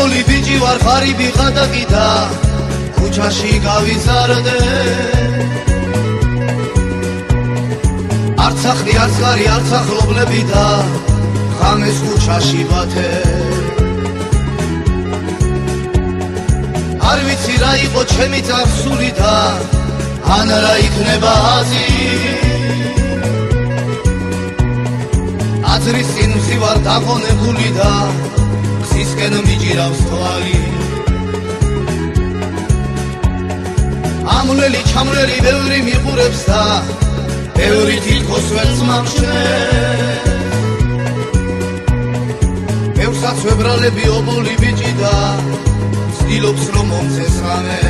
ობოლი ბიჭი ვარ ღარიბი ღადაკი და ქუჩაში გავიზარდე არც ახლი არც ხარი არც ახლობლები და ღამეს ქუჩაში ვათე არ ვიცი რა იყო ჩემი წარსული და ან რა იქნება აზი აზრის წინ ვარ დაღონებული და გზისკენ მიჭირავს თვალი ამვლელი ჩამვლელი ბევრი მიყურებს და ბევრი თითქოს ვერც მამჩნევს ბევრსაც ვებრალები ობოლი ბიჭი და ცდილობს რომ მომცეს რამე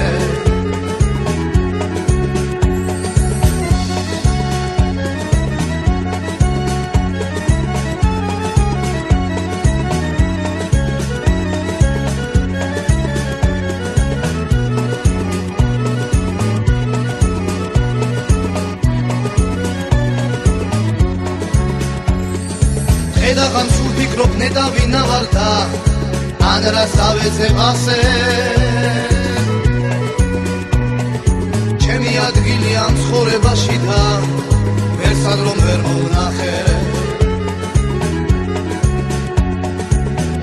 ედაღან სულ ფიქრობ ნეტავინა ვარ და ან რას დავეცებ ასე ჩემი ადგილი ამ ცხოვრებაში და ვერსად რომ ვერ მოვნახე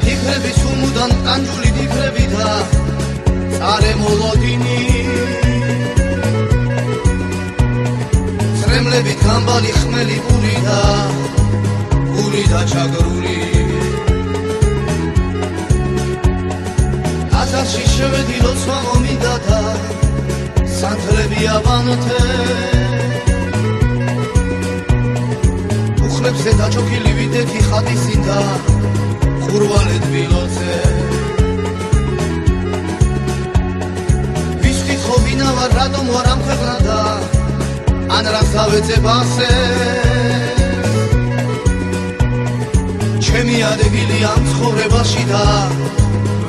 ფიქრები სუმუდან ტანჯული ფიქრები და წარე მოლოდინი წრემლებით გამბალი ხმელი პური და გული და ჩაგრული აზარში შევედი როცა მომიდა და სანთლები აბანოთე უხლებზე დაჭოქილი ვიდექი ხატისინ და ხურვალეთ ვილოზე ვის ვითხო ვინა ვარ რატომ ვარ ამ ქვეყნა და ან რას დავეცებ ასე ჩემი ადგილი ამ ცხოვრებაში და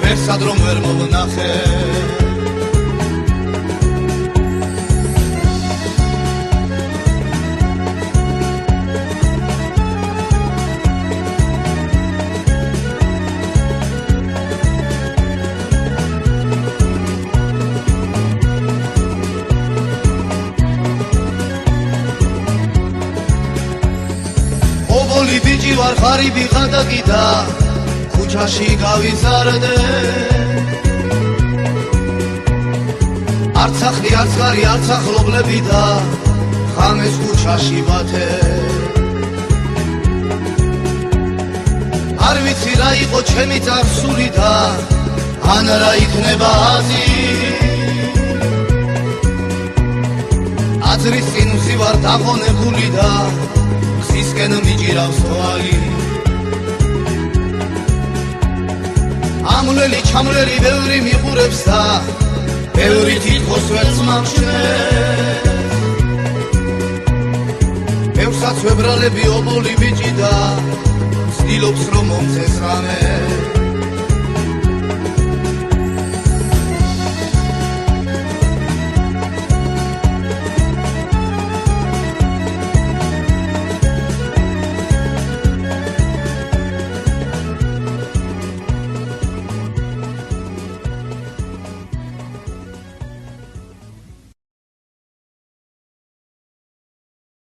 ვერსად რომ ვერ მოვნახე ობოლი ბიჭი ვარ ღარიბი ღადაკი და ქუჩაში გავიზარდე არც ახლი არც ხარი არც ახლობლები და ღამეს ქუჩაში ვათე არ ვიცი რა იყო ჩემი წარსული და ან რა იქნება აზი აზრის წინ ვარ დაღონებული და გზისკენ მიჭირავს თვალი ამვლელი ჩამვლელი ბევრი მიყურებს და ბევრი თითქოს ვერც მამჩნევს ბევრსაც ვებრალები ობოლი ბიჭი და ცდილობს რომ მომცეს რამე